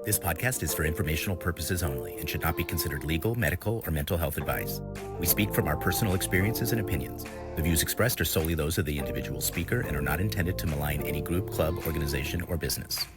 This podcast is for informational purposes only and should not be considered legal, medical, or mental health advice. We speak from our personal experiences and opinions. The views expressed are solely those of the individual speaker and are not intended to malign any group, club, organization, or business.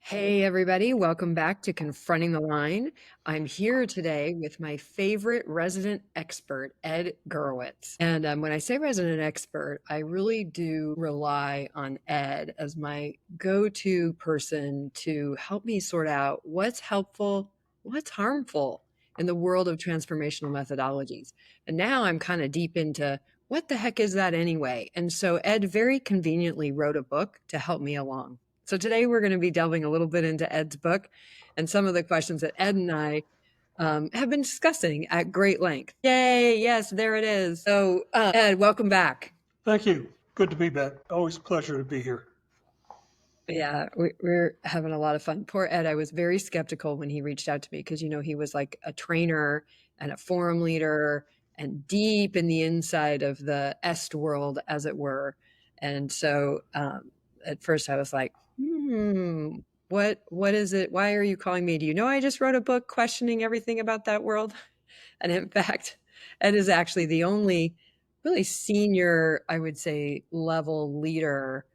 Hey, everybody. Welcome back to Confronting the Line. I'm here today with my favorite resident expert, Ed Gurowitz. And when I say resident expert, I really do rely on Ed as my go-to person to help me sort out what's helpful, what's harmful in the world of transformational methodologies. And now I'm kind of deep into what the heck is that anyway? And so Ed very conveniently wrote a book to help me along. So today we're going to be delving a little bit into Ed's book and some of the questions that Ed and I have been discussing at great length. Yay, yes, there it is. So Ed, welcome back. Thank you. Good to be back. Always a pleasure to be here. Yeah, we're having a lot of fun. Poor Ed, I was very skeptical when he reached out to me because, you know, he was like a trainer and a forum leader and deep in the inside of the est world, as it were. And so at first I was like, what is it? Why are you calling me? Do you know I just wrote a book questioning everything about that world? And in fact, Ed is actually the only really senior, I would say, level leader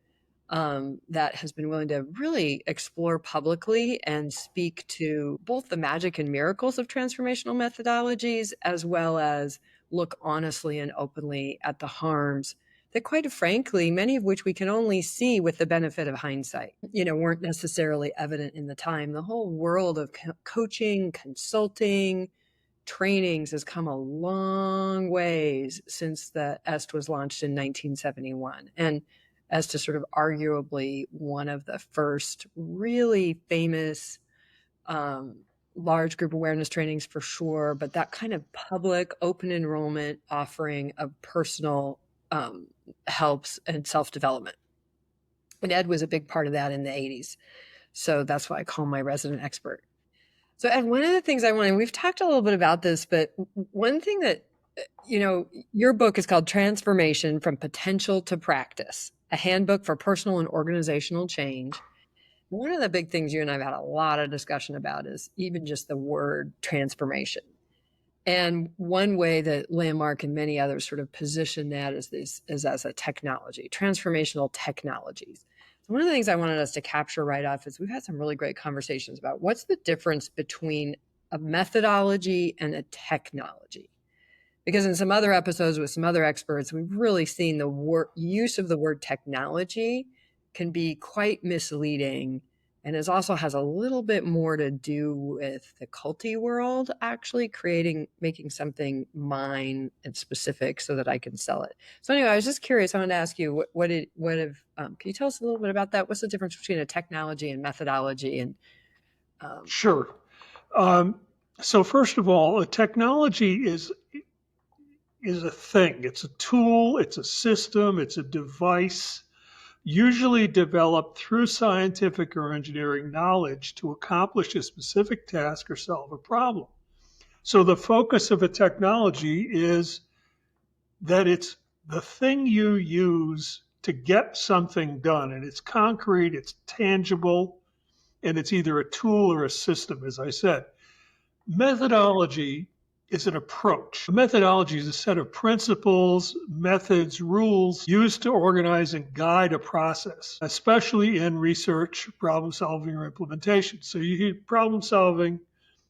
that has been willing to really explore publicly and speak to both the magic and miracles of transformational methodologies, as well as look honestly and openly at the harms that, quite frankly, many of which we can only see with the benefit of hindsight, you know, weren't necessarily evident in the time. The whole world of coaching, consulting, trainings has come a long ways since the EST was launched in 1971. And EST is sort of arguably one of the first really famous large group awareness trainings for sure, but that kind of public open enrollment offering of personal helps and self-development. And Ed was a big part of that in the 80s. So that's why I call my resident expert. So Ed, one of the things I wanted, we've talked a little bit about this, but one thing that, you know, your book is called Transformation from Potential to Practice, a handbook for personal and organizational change. One of the big things you and I have had a lot of discussion about is even just the word transformation. And one way that Landmark and many others sort of position that is as a technology, transformational technologies. So one of the things I wanted us to capture right off is we've had some really great conversations about what's the difference between a methodology and a technology. Because in some other episodes with some other experts, we've really seen the use of the word technology can be quite misleading. And it also has a little bit more to do with the culty world, actually making something mine and specific so that I can sell it. So anyway, I was just curious. I wanted to ask you, can you tell us a little bit about that? What's the difference between a technology and methodology? And Sure. So first of all, a technology is a thing. It's a tool. It's a system. It's a device, usually developed through scientific or engineering knowledge to accomplish a specific task or solve a problem. So the focus of a technology is that it's the thing you use to get something done, and it's concrete, it's tangible, and it's either a tool or a system, as I said. Methodology is an approach. A methodology is a set of principles, methods, rules used to organize and guide a process, especially in research, problem solving, or implementation. So you hear problem solving,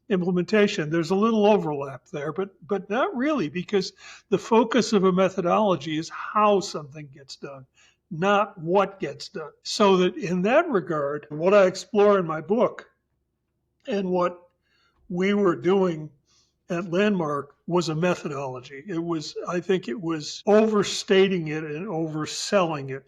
implementation. There's a little overlap there, but not really, because the focus of a methodology is how something gets done, not what gets done. So that in that regard, what I explore in my book and what we were doing at Landmark was a methodology. I think it was overstating it and overselling it,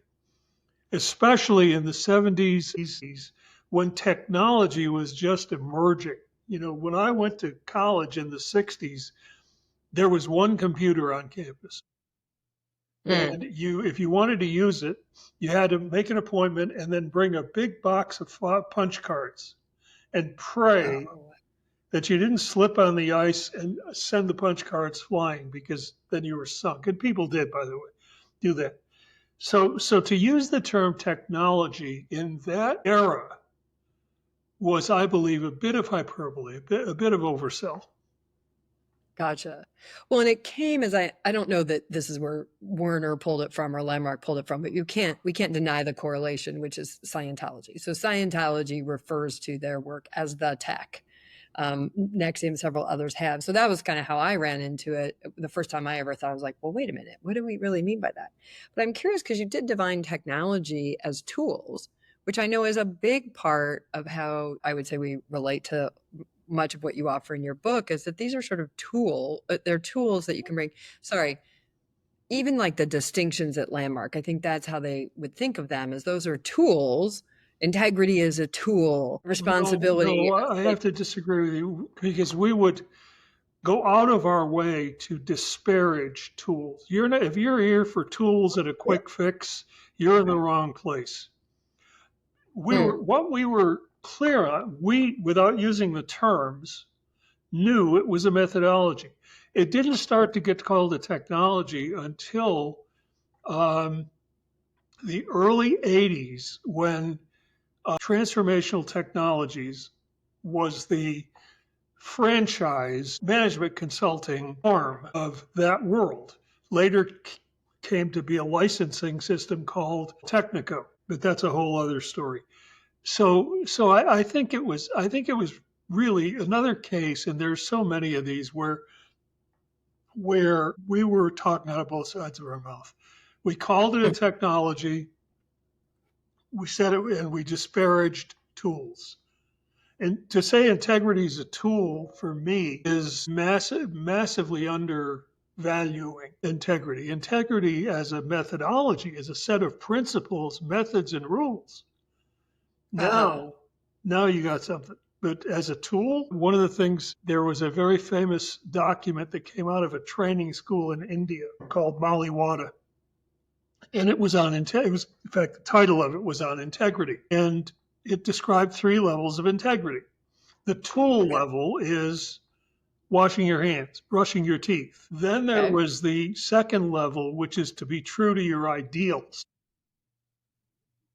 especially in the 70s when technology was just emerging. You know, when I went to college in the 60s, there was one computer on campus. And if you wanted to use it, you had to make an appointment and then bring a big box of punch cards and pray that you didn't slip on the ice and send the punch cards flying, because then you were sunk. And people did, by the way, do that. So to use the term technology in that era was, I believe, a bit of hyperbole, a bit of oversell. Gotcha. Well, and it came as I don't know that this is where Werner pulled it from or Landmark pulled it from, but we can't deny the correlation, which is Scientology. So Scientology refers to their work as the tech. Nexium, several others have. So that was kind of how I ran into it. The first time I ever thought, I was like, well, wait a minute, what do we really mean by that? But I'm curious because you did define technology as tools, which I know is a big part of how I would say we relate to much of what you offer in your book, is that these are sort of they're tools that you can bring. Sorry, even like the distinctions at Landmark, I think that's how they would think of them, as those are tools. Integrity is a tool. Responsibility. No, I have to disagree with you, because we would go out of our way to disparage tools. If you're here for tools and a quick fix, you're in the wrong place. What we were clear on, without using the terms, knew it was a methodology. It didn't start to get called a technology until the early 80s, when transformational technologies was the franchise management consulting arm of that world. Later came to be a licensing system called Technico, but that's a whole other story. So I think it was really another case, and there's so many of these where we were talking out of both sides of our mouth. We called it a technology. We said it, and we disparaged tools. And to say integrity is a tool, for me, is massively undervaluing integrity. Integrity as a methodology is a set of principles, methods, and rules. Now you got something. But as a tool, one of the things, there was a very famous document that came out of a training school in India called Maliwada. And it was on integrity. In fact, the title of it was on integrity. And it described 3 levels of integrity. The tool level is washing your hands, brushing your teeth. Then there was the second level, which is to be true to your ideals.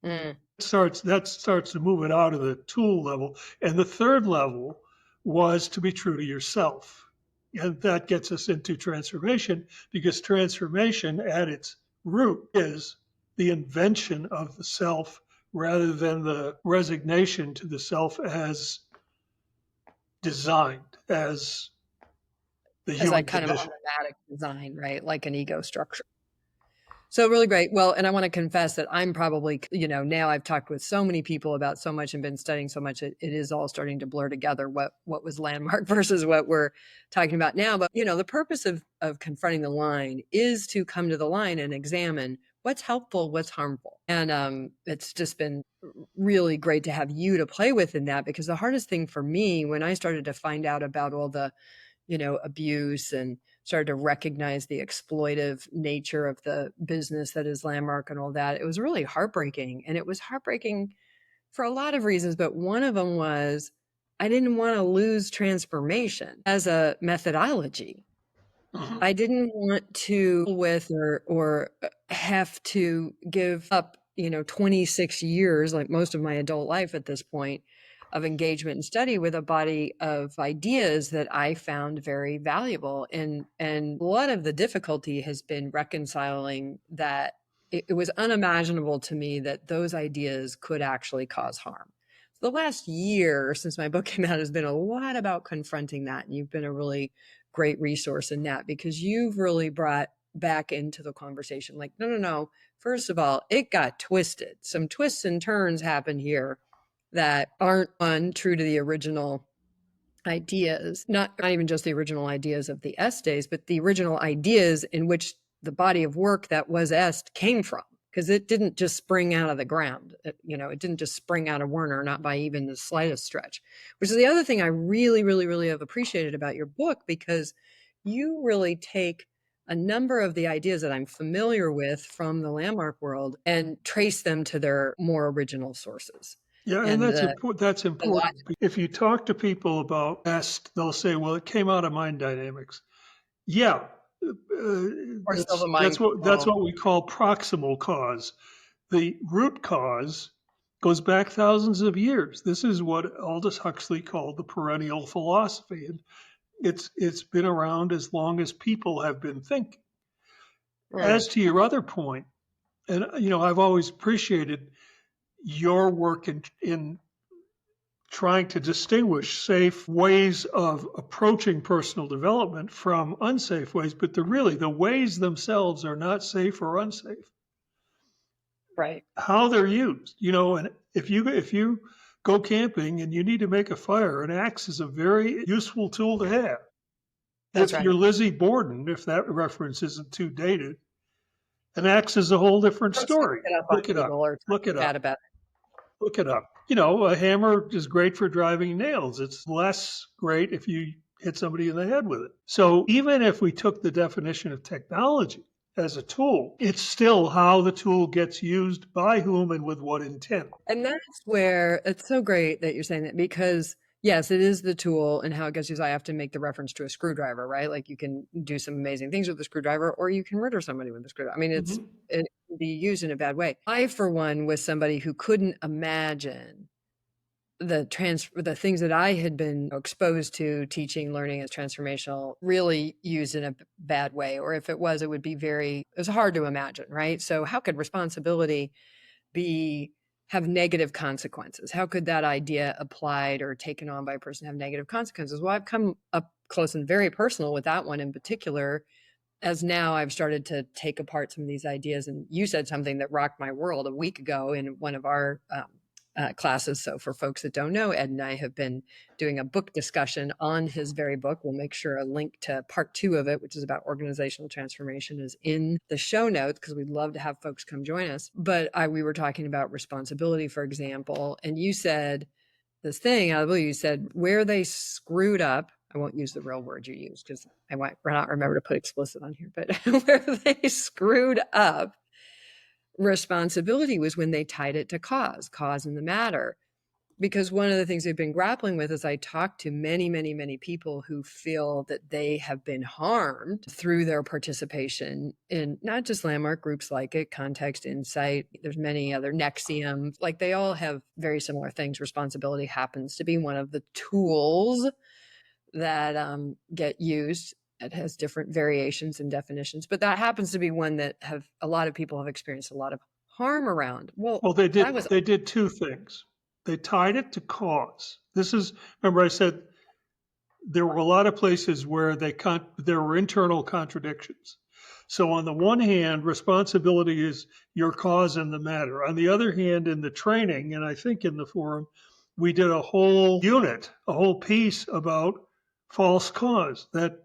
That starts to move it out of the tool level. And the third level was to be true to yourself. And that gets us into transformation, because transformation at its root is the invention of the self, rather than the resignation to the self as designed, as the human like kind condition. of automatic design, right? Like an ego structure. So really great. Well, and I want to confess that I'm probably, now I've talked with so many people about so much and been studying so much, it is all starting to blur together what was Landmark versus what we're talking about now. But, the purpose of confronting the line is to come to the line and examine what's helpful, what's harmful. And it's just been really great to have you to play with in that, because the hardest thing for me, when I started to find out about all the, abuse, and started to recognize the exploitive nature of the business that is Landmark and all that, it was really heartbreaking. And it was heartbreaking for a lot of reasons, but one of them was I didn't want to lose transformation as a methodology. I didn't want to with or have to give up, 26 years, like most of my adult life at this point, of engagement and study with a body of ideas that I found very valuable. And a lot of the difficulty has been reconciling that it was unimaginable to me that those ideas could actually cause harm. So the last year since my book came out has been a lot about confronting that. And you've been a really great resource in that, because you've really brought back into the conversation, like, no. First of all, it got twisted. Some twists and turns happen here that aren't true to the original ideas, not even just the original ideas of the est days, but the original ideas in which the body of work that was est came from, because it didn't just spring out of the ground. It didn't just spring out of Werner, not by even the slightest stretch, which is the other thing I really, really, really have appreciated about your book, because you really take a number of the ideas that I'm familiar with from the Landmark world and trace them to their more original sources. Yeah, and that's important. If you talk to people about est, they'll say, well, it came out of mind dynamics. Yeah, that's what we call proximal cause. The root cause Goes back thousands of years. This is what Aldous Huxley called the perennial philosophy. And it's been around as long as people have been thinking. As to your other point, and I've always appreciated your work in trying to distinguish safe ways of approaching personal development from unsafe ways, but the ways themselves are not safe or unsafe. Right. How they're used, and if you go camping and you need to make a fire, an axe is a very useful tool to have. That's If right. you're Lizzie Borden, if that reference isn't too dated, an axe is a whole different story. Look it up. Look it up. Look it up. A hammer is great for driving nails. It's less great if you hit somebody in the head with it. So even if we took the definition of technology as a tool, it's still how the tool gets used by whom and with what intent. And that's where it's so great that you're saying that, because yes, it is the tool, and how it gets used. I have to make the reference to a screwdriver, right? Like you can do some amazing things with a screwdriver, or you can murder somebody with a screwdriver. I mean, it can be used in a bad way. I, for one, was somebody who couldn't imagine the things that I had been exposed to teaching, learning as transformational, really used in a bad way. Or if it was, it would be it was hard to imagine, right? So how could responsibility have negative consequences? How could that idea applied or taken on by a person have negative consequences? Well, I've come up close and very personal with that one in particular, as now I've started to take apart some of these ideas. And you said something that rocked my world a week ago in one of our classes. So for folks that don't know, Ed and I have been doing a book discussion on his very book. We'll make sure a link to part 2 of it, which is about organizational transformation, is in the show notes, because we'd love to have folks come join us. But we were talking about responsibility, for example, and you said this thing, I believe you said, where they screwed up. I won't use the real word you used because I might not remember to put explicit on here, but where they screwed up responsibility was when they tied it to cause in the matter. Because one of the things they've been grappling with is I talk to many, many, many people who feel that they have been harmed through their participation in not just landmark groups like it, Context, Insight, there's many other, Nexium, like they all have very similar things. Responsibility happens to be one of the tools that get used. It has different variations and definitions, but that happens to be one that a lot of people have experienced a lot of harm around. Well, they did 2 things. They tied it to cause. Remember I said there were a lot of places where there were internal contradictions. So on the one hand, responsibility is your cause in the matter. On the other hand, in the training, and I think in the forum, we did a whole unit, a whole piece about false cause, that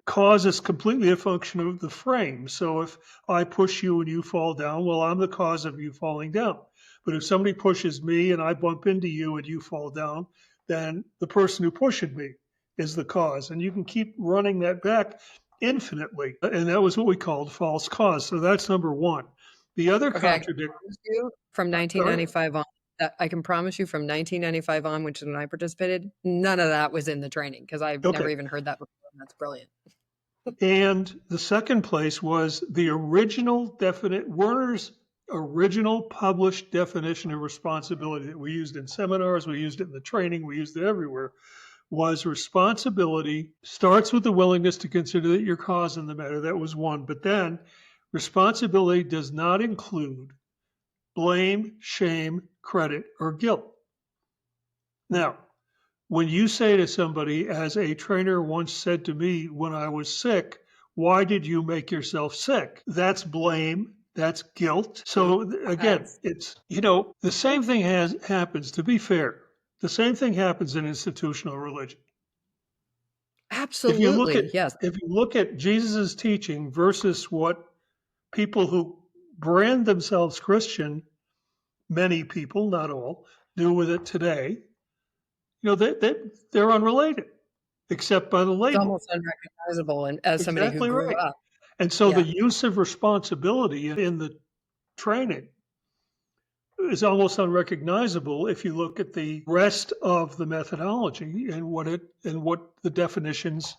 cause is completely a function of the frame. So if I push you and you fall down, well, I'm the cause of you falling down. But if somebody pushes me and I bump into you and you fall down, then the person who pushed me is the cause. And you can keep running that back infinitely. And that was what we called false cause. So that's number one. The other contradiction from 1995 on. I can promise you from 1995 on, which is when I participated, none of that was in the training, because I've never even heard that before. And that's brilliant. And the second place was the Werner's original published definition of responsibility that we used in seminars, we used it in the training, we used it everywhere, was responsibility starts with the willingness to consider that your cause in the matter. That was one. But then responsibility does not include blame, shame, credit, or guilt. Now, when you say to somebody, as a trainer once said to me when I was sick, why did you make yourself sick? That's blame, that's guilt. So again, it's, the same thing happens, to be fair, the same thing happens in institutional religion. Absolutely, yes. If you look at Jesus' teaching versus what people who brand themselves Christian, many people, not all, do with it today, they're unrelated, except by the label. It's almost unrecognizable, and as somebody who grew up. And so the use of responsibility in the training is almost unrecognizable if you look at the rest of the methodology and what the definitions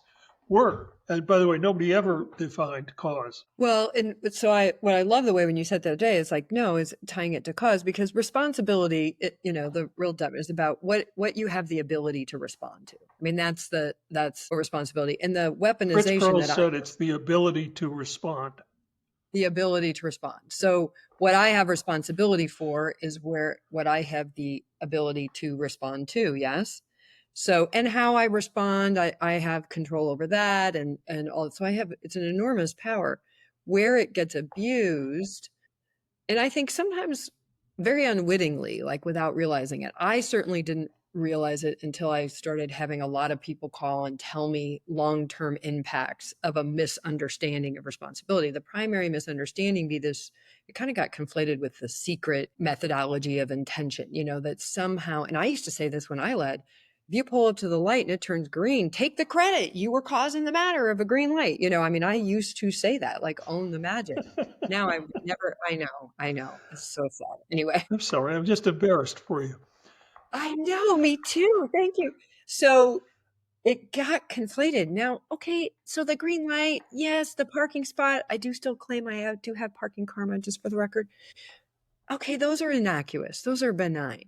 were. And by the way, nobody ever defined cause. Well, and so what I love the way when you said the other day is like, no, is tying it to cause, because responsibility, the real depth is about what you have the ability to respond to. I mean, that's a responsibility. And the Fritz weaponization Perls said it's the ability to respond. the ability to respond. So what I have responsibility for is what I have the ability to respond to. Yes. So, and how I respond, I have control over that. And all, so it's an enormous power. Where it gets abused, and I think sometimes very unwittingly, like without realizing it. I certainly didn't realize it until I started having a lot of people call and tell me long-term impacts of a misunderstanding of responsibility. The primary misunderstanding it kind of got conflated with the secret methodology of intention, that somehow, and I used to say this when I led, if you pull up to the light and it turns green, take the credit. You were causing the matter of a green light. I used to say that, like, own the magic. Now I know. It's so sad. Anyway. I'm sorry, I'm just embarrassed for you. I know, me too. Thank you. So it got conflated. Now, okay, so the green light, yes, the parking spot, I do still claim I do have parking karma, just for the record. Okay, those are innocuous. Those are benign.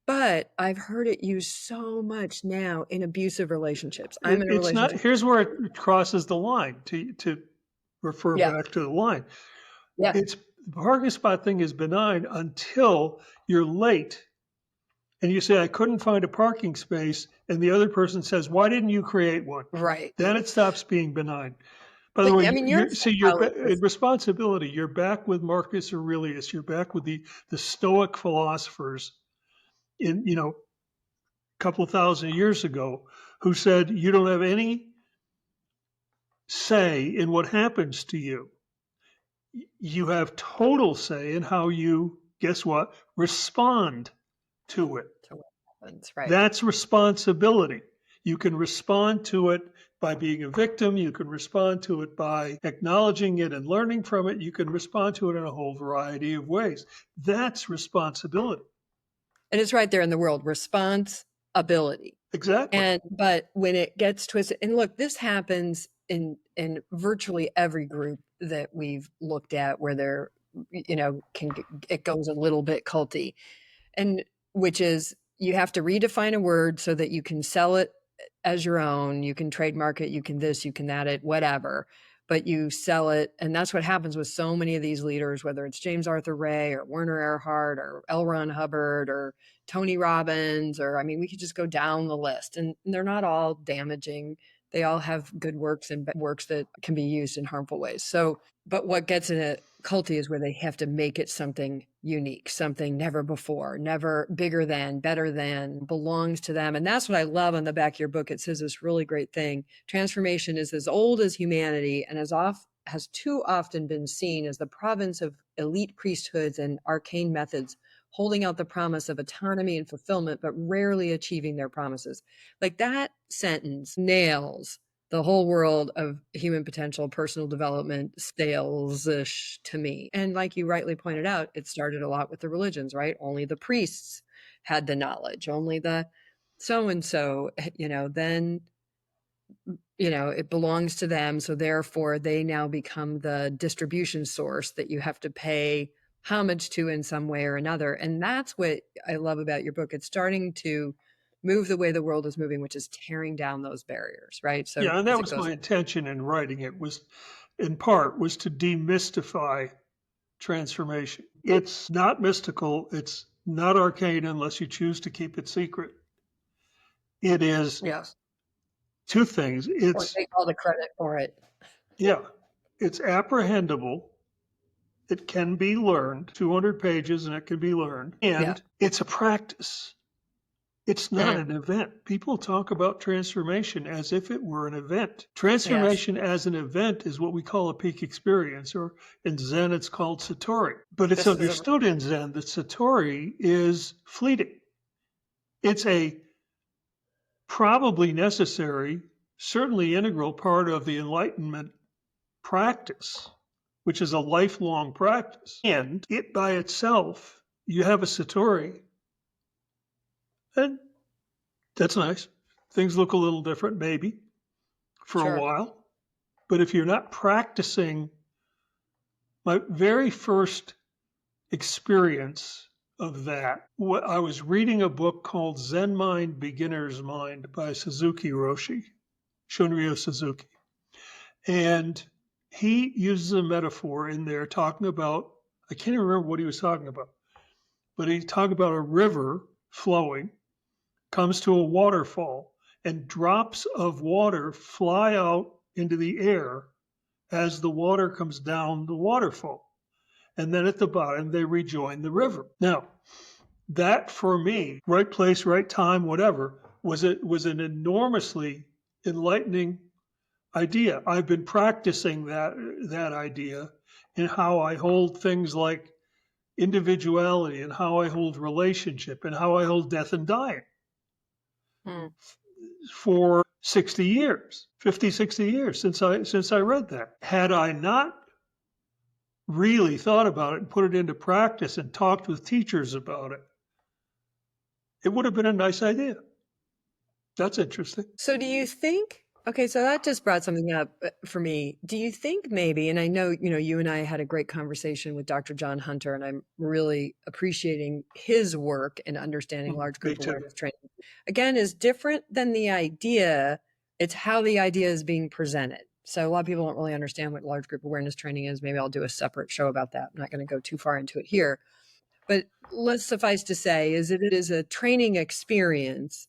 But I've heard it used so much now in abusive relationships. I'm in a It's relationship. not. Here's where it crosses the line. To refer back to the line. Yeah. The parking spot thing is benign until you're late and you say, I couldn't find a parking space, and the other person says, why didn't you create one? Right. Then it stops being benign. By the way, in responsibility, you're back with Marcus Aurelius, you're back with the Stoic philosophers in, a couple of thousand years ago, who said you don't have any say in what happens to you. You have total say in how you, guess what, respond to it. Right. That's responsibility. You can respond to it by being a victim. You can respond to it by acknowledging it and learning from it. You can respond to it in a whole variety of ways. That's responsibility. And it's right there in the world, responsibility. Exactly. But when it gets twisted, and look, this happens in virtually every group that we've looked at where there, it goes a little bit culty, and which is you have to redefine a word so that you can sell it as your own, you can trademark it, you can this, you can that, it, whatever, but you sell it. And that's what happens with so many of these leaders, whether it's James Arthur Ray or Werner Erhard or L. Ron Hubbard or Tony Robbins, or, we could just go down the list, and they're not all damaging. They all have good works and works that can be used in harmful ways. So, but what gets in a culty is where they have to make it something unique, something never before, never bigger than, better than, belongs to them. And that's what I love on the back of your book. It says this really great thing. Transformation is as old as humanity and has too often been seen as the province of elite priesthoods and arcane methods, holding out the promise of autonomy and fulfillment, but rarely achieving their promises. Like, that sentence nails the whole world of human potential, personal development, sales-ish to me. And like you rightly pointed out, it started a lot with the religions, right? Only the priests had the knowledge, only the so-and-so, then, it belongs to them. So therefore they now become the distribution source that you have to pay homage to in some way or another. And that's what I love about your book. It's starting to move the way the world is moving, which is tearing down those barriers, right? So yeah, and that was my intention in writing it, was to demystify transformation. It's not mystical. It's not arcane unless you choose to keep it secret. It is two things. It's take all the credit for it. Yeah, it's apprehendable. It can be learned, 200 pages, and it can be learned. And it's a practice. It's not an event. People talk about transformation as if it were an event. Transformation as an event is what we call a peak experience, or in Zen it's called Satori. But it's understood in Zen that Satori is fleeting. It's a probably necessary, certainly integral part of the Enlightenment practice, which is a lifelong practice. And it by itself, you have a Satori, and that's nice. Things look a little different, maybe, for a while. But if you're not practicing, my very first experience of that, I was reading a book called Zen Mind, Beginner's Mind by Suzuki Roshi, Shunryu Suzuki. And he uses a metaphor in there talking about, I can't even remember what he was talking about, but he talked about a river flowing, comes to a waterfall, and drops of water fly out into the air as the water comes down the waterfall. And then at the bottom, they rejoin the river. Now, that for me, right place, right time, whatever, was an enormously enlightening idea. I've been practicing that idea in how I hold things like individuality and how I hold relationship and how I hold death and dying for 60 years, 50, 60 years since I read that. Had I not really thought about it and put it into practice and talked with teachers about it, it would have been a nice idea. That's interesting. So do you think, okay, so that just brought something up for me. Do you think maybe, and I know, you and I had a great conversation with Dr. John Hunter, and I'm really appreciating his work in understanding large group awareness training. Again, is different than the idea. It's how the idea is being presented. So a lot of people don't really understand what large group awareness training is. Maybe I'll do a separate show about that. I'm not going to go too far into it here. But let's suffice to say is that it is a training experience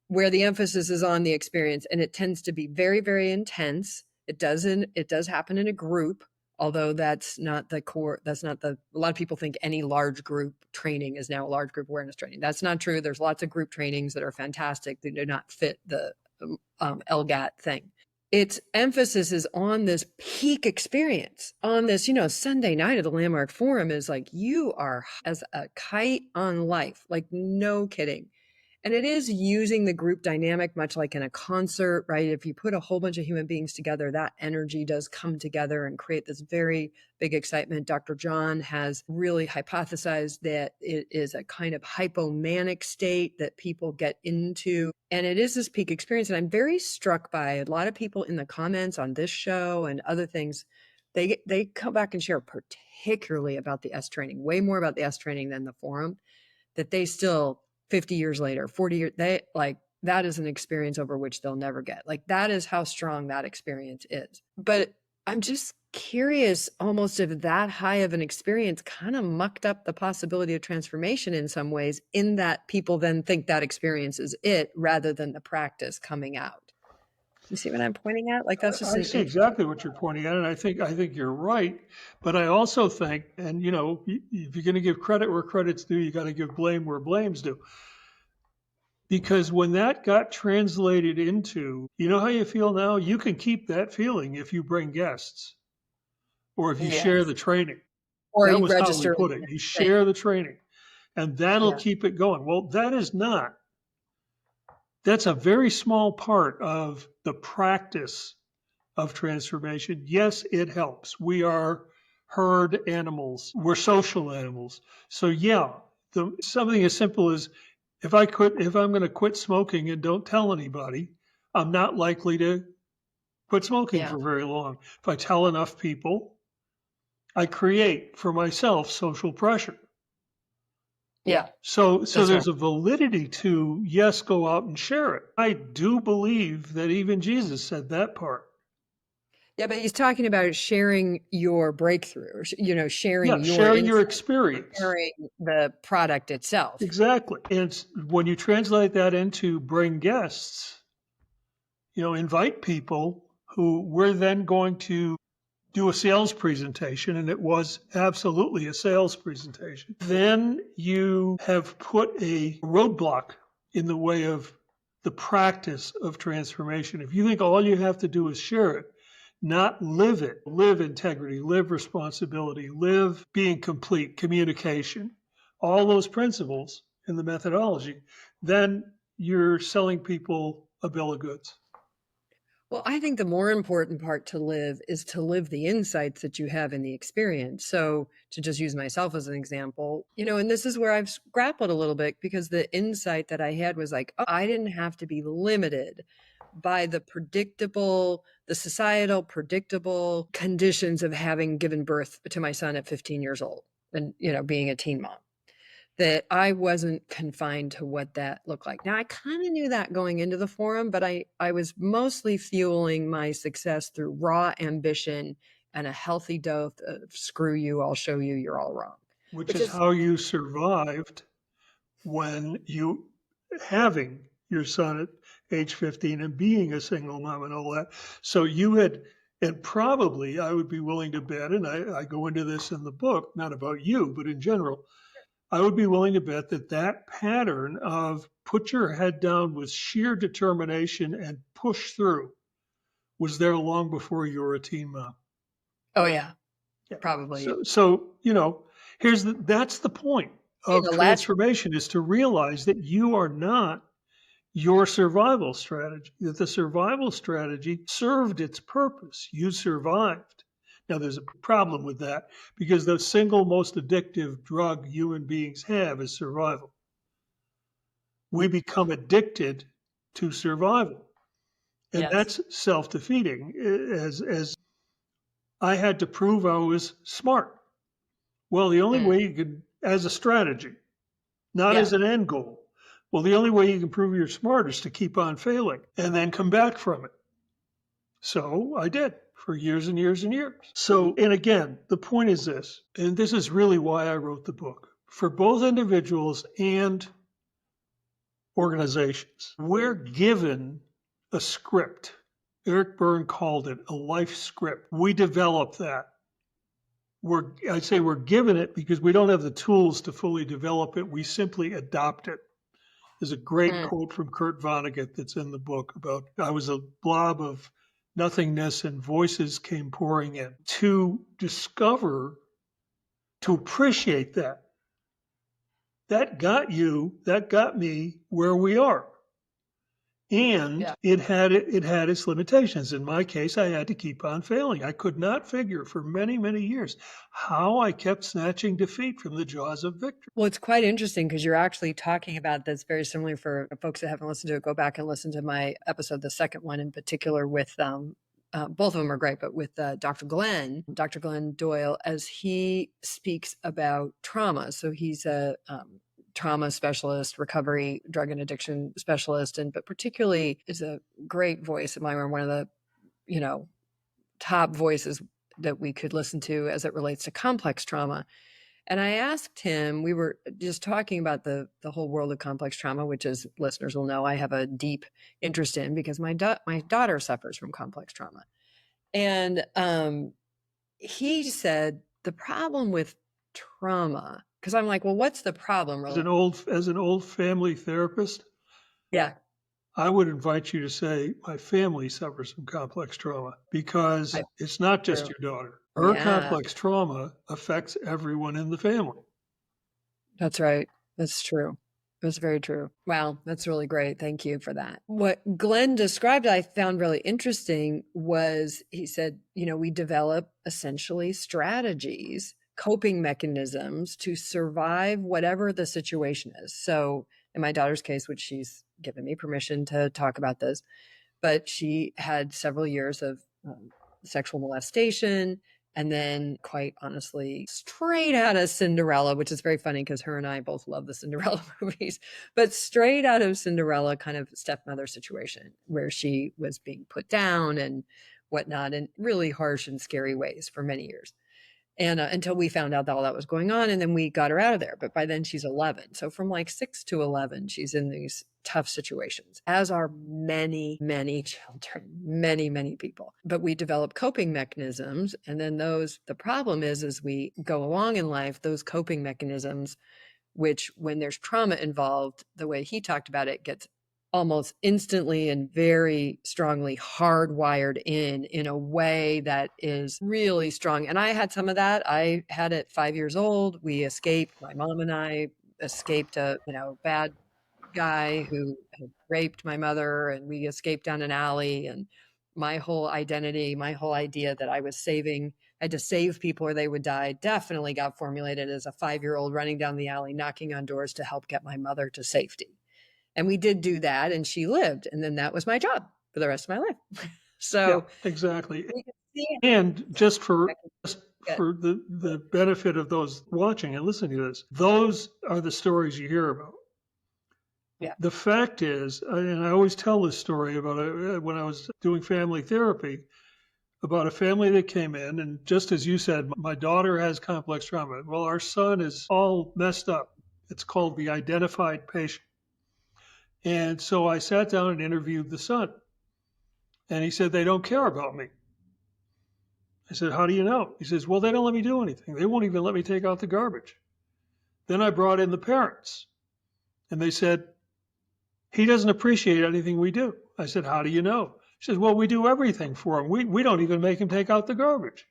where the emphasis is on the experience, and it tends to be very, very intense. It does happen in a group, although that's not the core. A lot of people think any large group training is now a large group awareness training. That's not true. There's lots of group trainings that are fantastic that do not fit the LGAT thing. Its emphasis is on this peak experience, on this, Sunday night at the Landmark Forum is like, you are as a kite on life, like no kidding. And it is using the group dynamic, much like in a concert, right? If you put a whole bunch of human beings together, that energy does come together and create this very big excitement. Dr. John has really hypothesized that it is a kind of hypomanic state that people get into. And it is this peak experience. And I'm very struck by a lot of people in the comments on this show and other things. They come back and share particularly about the S training, way more about the S training than the forum, that they still 50 years later, 40 years, that is an experience over which they'll never get. Like that is how strong that experience is. But I'm just curious almost if that high of an experience kind of mucked up the possibility of transformation in some ways, in that people then think that experience is it rather than the practice coming out. You see what I'm pointing at? Like that's just I see exactly what you're pointing at, and I think you're right. But I also think, and if you're going to give credit where credit's due, you got to give blame where blame's due. Because when that got translated into, how you feel now, you can keep that feeling if you bring guests, or if you share the training. Or that you was register. How we put it. You share the training, and that'll keep it going. Well, that is not. That's a very small part of the practice of transformation. Yes, it helps. We are herd animals. We're social animals. So something as simple as if I'm going to quit smoking and don't tell anybody, I'm not likely to quit smoking for very long. If I tell enough people, I create for myself social pressure. Yeah. So there's a validity to, yes, go out and share it. I do believe that even Jesus said that part. Yeah, but he's talking about sharing your breakthrough, sharing your experience. Sharing the product itself. Exactly. And when you translate that into bring guests, invite people who we're then going to do a sales presentation, and it was absolutely a sales presentation. Then you have put a roadblock in the way of the practice of transformation. If you think all you have to do is share it, not live it, live integrity, live responsibility, live being complete, communication, all those principles in the methodology, then you're selling people a bill of goods. Well, I think the more important part to live is to live the insights that you have in the experience. So to just use myself as an example, and this is where I've grappled a little bit, because the insight that I had was like, I didn't have to be limited by the predictable, the societal, predictable conditions of having given birth to my son at 15 years old and, being a teen mom, that I wasn't confined to what that looked like. Now, I kind of knew that going into the forum, but I was mostly fueling my success through raw ambition and a healthy dose of screw you, I'll show you, you're all wrong. Which Which is is, how you survived when you having your son at age 15 and being a single mom and all that. So you had, and probably I would be willing to bet, and I go into this in the book, not about you, but in general, I would be willing to bet that that pattern of put your head down with sheer determination and push through was there long before you were a teen mom. oh yeah, Yeah. probably. So that's the point of transformation, is to realize that you are not your survival strategy, that the survival strategy served its purpose. You survived. Now, there's a problem with that because the single most addictive drug human beings have is survival. We become addicted to survival. And Yes. that's self-defeating. As I had to prove I was smart. Well, the only way you can, as a strategy, not as an end goal. Well, the only way you can prove you're smart is to keep on failing and then come back from it. So I did for years and years and years. So, and again, the point is this, and this is really why I wrote the book. For both individuals and organizations, we're given a script. Eric Berne called it a life script. We develop that. I'd say we're given it because we don't have the tools to fully develop it. We simply adopt it. There's a great quote from Kurt Vonnegut that's in the book about, I was a blob of nothingness and voices came pouring in. To discover, to appreciate that got me where we are. And it had its limitations. In my case, I had to keep on failing. I could not figure for many, many years how I kept snatching defeat from the jaws of victory. Well, it's quite interesting because you're actually talking about that's very similar for folks that haven't listened to it. Go back and listen to my episode, the second one in particular with both of them are great, but with Dr. Glenn Doyle, as he speaks about trauma. So he's a trauma specialist, recovery, drug and addiction specialist, but particularly is a great voice of mine, one of the, top voices that we could listen to as it relates to complex trauma. And I asked him, we were just talking about the whole world of complex trauma, which, as listeners will know, I have a deep interest in because my daughter suffers from complex trauma. And he said the problem with trauma, because I'm like, well, what's the problem? Really? As an old family therapist, yeah, I would invite you to say, my family suffers from complex trauma, because it's not just your daughter. Her complex trauma affects everyone in the family. That's right. That's true. That's very true. Wow, that's really great. Thank you for that. What Glenn described, I found really interesting was he said, we develop essentially strategies, coping mechanisms to survive whatever the situation is. So in my daughter's case, which she's given me permission to talk about this, but she had several years of sexual molestation. And then, quite honestly, straight out of Cinderella, which is very funny because her and I both love the Cinderella movies, but straight out of Cinderella kind of stepmother situation where she was being put down and whatnot in really harsh and scary ways for many years. And until we found out that all that was going on, and then we got her out of there. But by then she's 11. So from like 6 to 11, she's in these tough situations, as are many, many children, many, many people. But we develop coping mechanisms. And then the problem is, as we go along in life, those coping mechanisms, which when there's trauma involved, the way he talked about it, gets almost instantly and very strongly hardwired in a way that is really strong. And I had some of that. I had it 5 years old. We escaped. My mom and I escaped a bad guy who had raped my mother, and we escaped down an alley. And my whole identity, my whole idea that I had to save people or they would die, definitely got formulated as a 5-year-old running down the alley, knocking on doors to help get my mother to safety. And we did do that, and she lived. And then that was my job for the rest of my life. So exactly. we can see And just for Yeah. the benefit of those watching and listening to this, those are the stories you hear about. Yeah. The fact is, and I always tell this story about when I was doing family therapy, about a family that came in, and just as you said, my daughter has complex trauma. Well, our son is all messed up. It's called the identified patient. And so I sat down and interviewed the son, and he said, they don't care about me. I said, how do you know? He says, well, they don't let me do anything. They won't even let me take out the garbage. Then I brought in the parents, and they said, he doesn't appreciate anything we do. I said, how do you know? He says, well, we do everything for him. We don't even make him take out the garbage.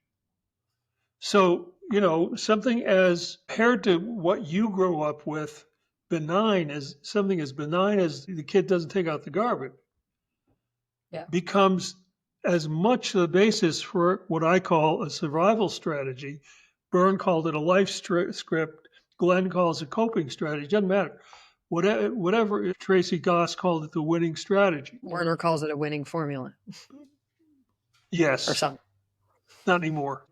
So, something as compared to what you grow up with, benign as something as benign as the kid doesn't take out the garbage, becomes as much the basis for what I call a survival strategy. Byrne called it a life script. Glenn calls it a coping strategy. Doesn't matter. Whatever Tracy Goss called it, the winning strategy. Werner calls it a winning formula. Yes. Or something. Not anymore.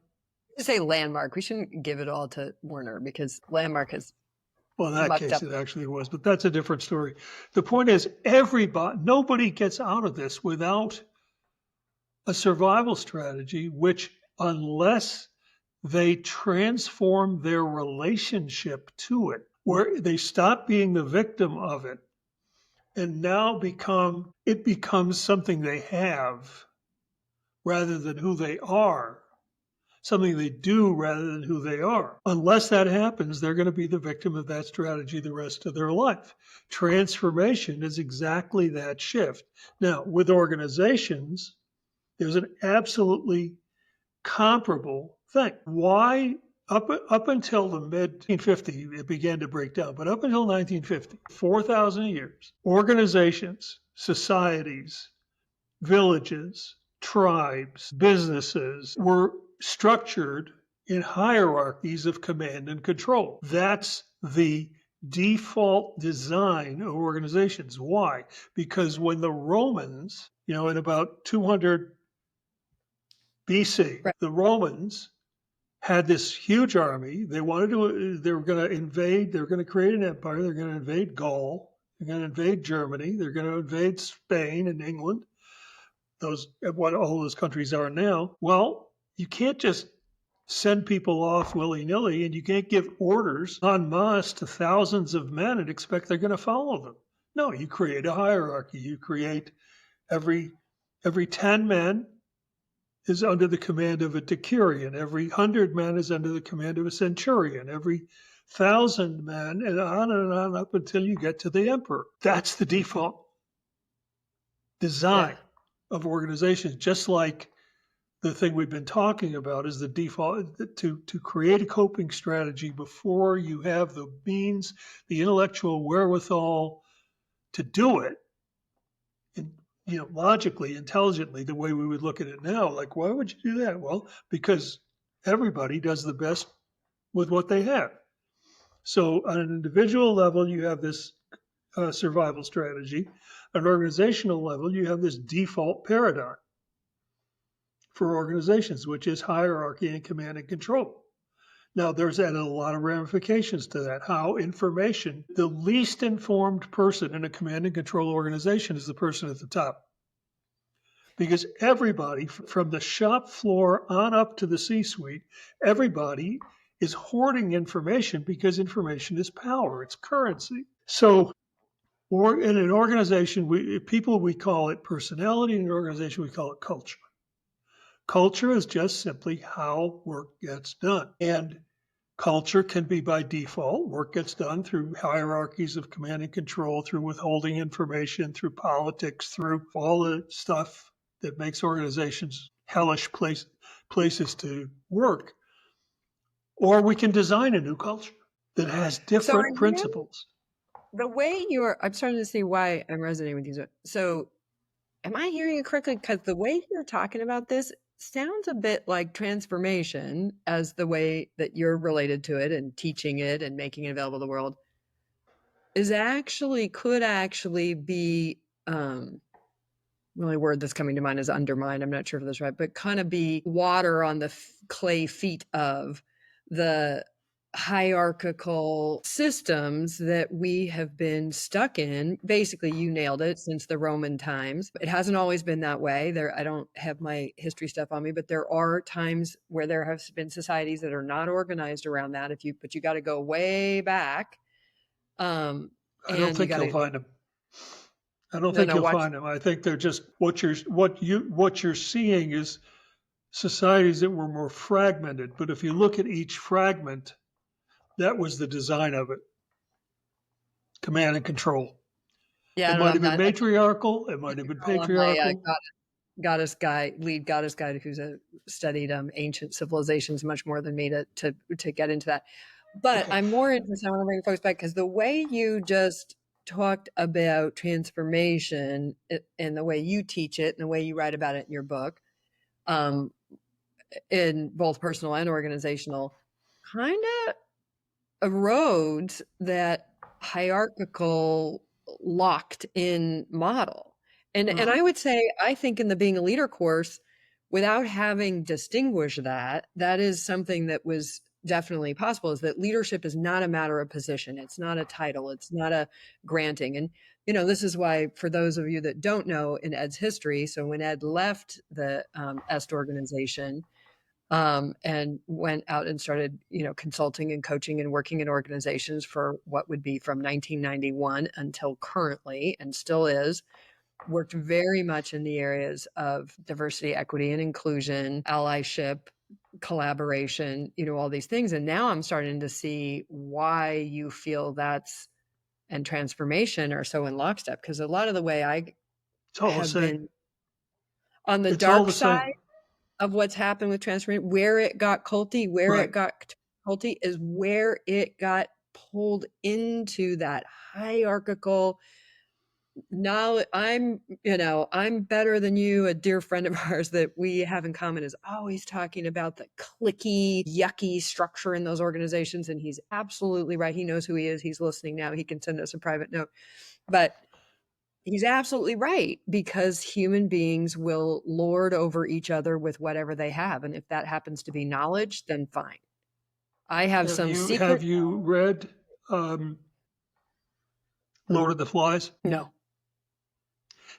You say landmark. We shouldn't give it all to Werner because landmark has. Well, in that case, it actually was, but that's a different story. The point is, nobody gets out of this without a survival strategy, which, unless they transform their relationship to it, where they stop being the victim of it and now it becomes something they have rather than who they are, something they do rather than who they are. Unless that happens, they're going to be the victim of that strategy the rest of their life. Transformation is exactly that shift. Now, with organizations, there's an absolutely comparable thing. Why, up until the mid-1950s, it began to break down, but up until 1950, 4,000 years, organizations, societies, villages, tribes, businesses were structured in hierarchies of command and control. That's the default design of organizations. Why? Because when the Romans, in about 200 BC, the Romans had this huge army. They were going to invade, they were going to create an empire. They're going to invade Gaul. They're going to invade Germany. They're going to invade Spain and England. What all those countries are now. Well, you can't just send people off willy-nilly, and you can't give orders en masse to thousands of men and expect they're going to follow them. No, you create a hierarchy. You create every 10 men is under the command of a decurion. Every 100 men is under the command of a centurion. Every 1,000 men, and on up until you get to the emperor. That's the default design of organizations, just like the thing we've been talking about is the default to create a coping strategy before you have the means, the intellectual wherewithal to do it. And, logically, intelligently, the way we would look at it now, like, why would you do that? Well, because everybody does the best with what they have. So on an individual level, you have this survival strategy. On an organizational level, you have this default paradigm for organizations, which is hierarchy and command and control. Now, there's added a lot of ramifications to that. How information, the least informed person in a command and control organization is the person at the top. Because everybody, from the shop floor on up to the C-suite, everybody is hoarding information because information is power, it's currency. So, in an organization, we call it personality. In an organization, we call it culture. Culture is just simply how work gets done. And culture can be by default. Work gets done through hierarchies of command and control, through withholding information, through politics, through all the stuff that makes organizations hellish places to work. Or we can design a new culture that has different principles. The way I'm starting to see why I'm resonating with you. So am I hearing you correctly? Because the way you're talking about this sounds a bit like transformation as the way that you're related to it and teaching it and making it available to the world could actually be the only word that's coming to mind is undermine. I'm not sure if that's right, but kind of be water on the clay feet of the hierarchical systems that we have been stuck in. Basically, you nailed it, since the Roman times. It hasn't always been that way. I don't have my history stuff on me, but there are times where there have been societies that are not organized around that. But you got to go way back. I don't And you think got you'll to find them. I don't no, think no, you'll watch. find them. I think they're just what you're seeing is societies that were more fragmented. But if you look at each fragment, that was the design of it: command and control. Yeah, It I don't know. might have I'm been not. matriarchal. It might have been On my patriarchal. goddess guy, lead goddess guy, who's studied ancient civilizations much more than me to get into that. But Okay. I'm more interested. I want to bring folks back because the way you just talked about transformation and the way you teach it and the way you write about it in your book, um, in both personal and organizational, kind of erodes that hierarchical locked in model. And I would say, I think in the Being a Leader course, without having distinguished that, that is something that was definitely possible, is that leadership is not a matter of position. It's not a title. It's not a granting. And, this is why, for those of you that don't know, in Ed's history, so when Ed left the EST organization, and went out and started, consulting and coaching and working in organizations for what would be from 1991 until currently, and still is, worked very much in the areas of diversity, equity, and inclusion, allyship, collaboration, all these things. And now I'm starting to see why you feel and transformation are so in lockstep, because a lot of the way I It's all the have same. been on the It's all dark the same. side of what's happened with transformation, where it got culty, Right. is where it got pulled into that hierarchical knowledge. I'm better than you. A dear friend of ours that we have in common is always talking about the clicky, yucky structure in those organizations. And he's absolutely right. He knows who he is. He's listening now. He can send us a private note. But he's absolutely right, because human beings will lord over each other with whatever they have. And if that happens to be knowledge, then fine. I have some secret. Have you read Lord of the Flies? No.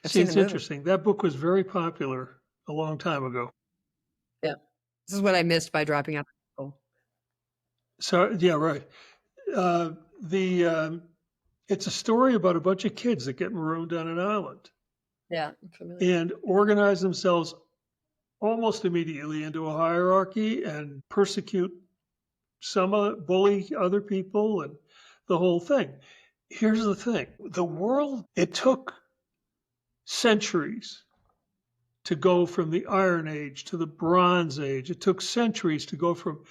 I've See, seen the it's movie. interesting. That book was very popular a long time ago. Yeah. This is what I missed by dropping out. So yeah, right. It's a story about a bunch of kids that get marooned on an island. Yeah, I'm familiar. And organize themselves almost immediately into a hierarchy and persecute bully other people, and the whole thing. Here's the thing: the world, it took centuries to go from the Iron Age to the Bronze Age. It took centuries to go from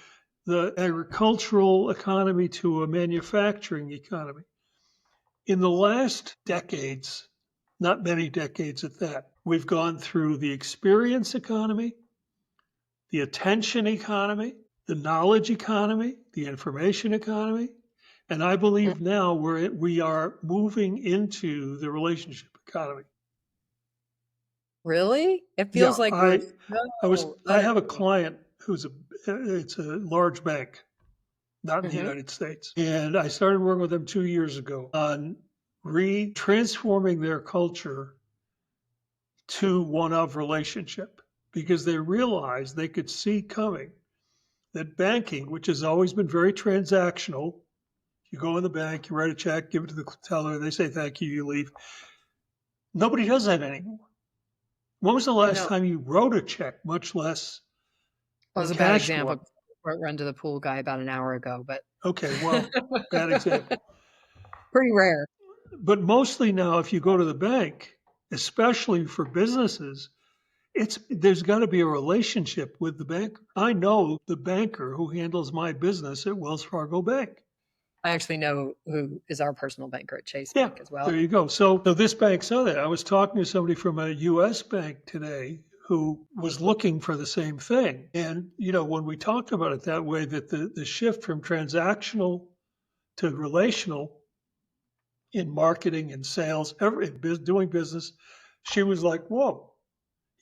the agricultural economy to a manufacturing economy. In the last decades, not many decades at that, we've gone through the experience economy, the attention economy, the knowledge economy, the information economy, and I believe now we are moving into the relationship economy. Really? It feels like I have a utterly. client it's a large bank, not in the Mhm. United States, and I started working with them 2 years ago on transforming their culture to one of relationship, because they realized they could see coming that banking, which has always been very transactional, you go in the bank, you write a check, give it to the teller, they say thank you, you leave. Nobody does that anymore. When was the last time you wrote a check, much less That was a bad example. Run to the pool guy about an hour ago, but okay, well, bad example. Pretty rare. But mostly now, if you go to the bank, especially for businesses, there's got to be a relationship with the bank. I know the banker who handles my business at Wells Fargo Bank. I actually know who is our personal banker at Chase Bank as well. There you go. So this bank saw that. I was talking to somebody from a U.S. bank today who was looking for the same thing. And, when we talked about it that way, that the shift from transactional to relational in marketing and sales, doing business, she was like, whoa,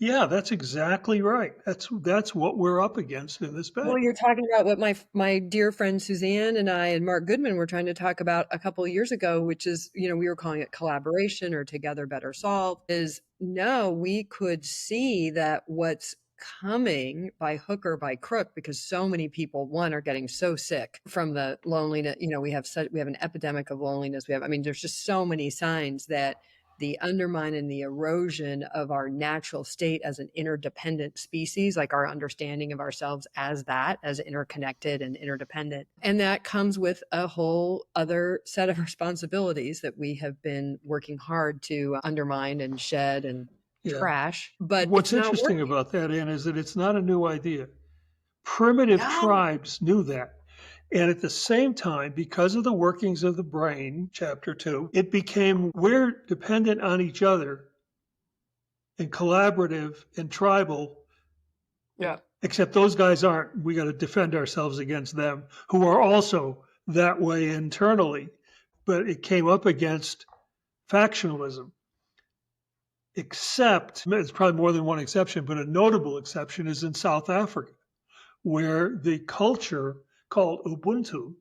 yeah, that's exactly right. That's what we're up against in this Well, bank. you're talking about what my dear friend Suzanne and I and Mark Goodman were trying to talk about a couple of years ago, which is, we were calling it collaboration or together better solve, is no, we could see that what's coming by hook or by crook, because so many people, one, are getting so sick from the loneliness. We have an epidemic of loneliness. There's just so many signs that the undermine and the erosion of our natural state as an interdependent species, like our understanding of ourselves as interconnected and interdependent. And that comes with a whole other set of responsibilities that we have been working hard to undermine and shed and trash. But what's it's not interesting working. about that, Ann, is that it's not a new idea. Primitive No. tribes knew that. And at the same time, because of the workings of the brain, chapter 2, it became we're dependent on each other and collaborative and tribal. Yeah. Except those guys aren't. We got to defend ourselves against them, who are also that way internally. But it came up against factionalism. Except, there's probably more than one exception, but a notable exception is in South Africa, where the culture called Ubuntu,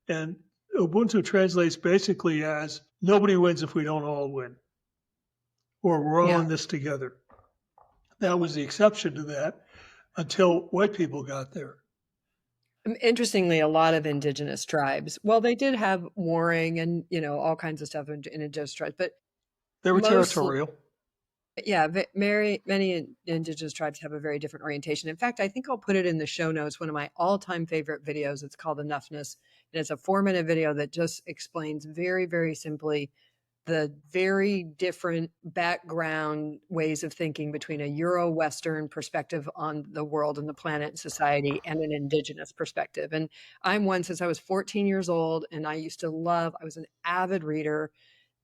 and Ubuntu translates basically as nobody wins if we don't all win, or we're all in this together. That was the exception to that until white people got there. Interestingly, a lot of indigenous tribes, well, they did have warring and, all kinds of stuff in indigenous tribes, but they were territorial. Yeah, many indigenous tribes have a very different orientation. In fact, I think I'll put it in the show notes, one of my all-time favorite videos. It's called Enoughness. And it's a 4-minute video that just explains very, very simply the very different background ways of thinking between a Euro-Western perspective on the world and the planet and society and an indigenous perspective. And I'm one since I was 14 years old, and I was an avid reader.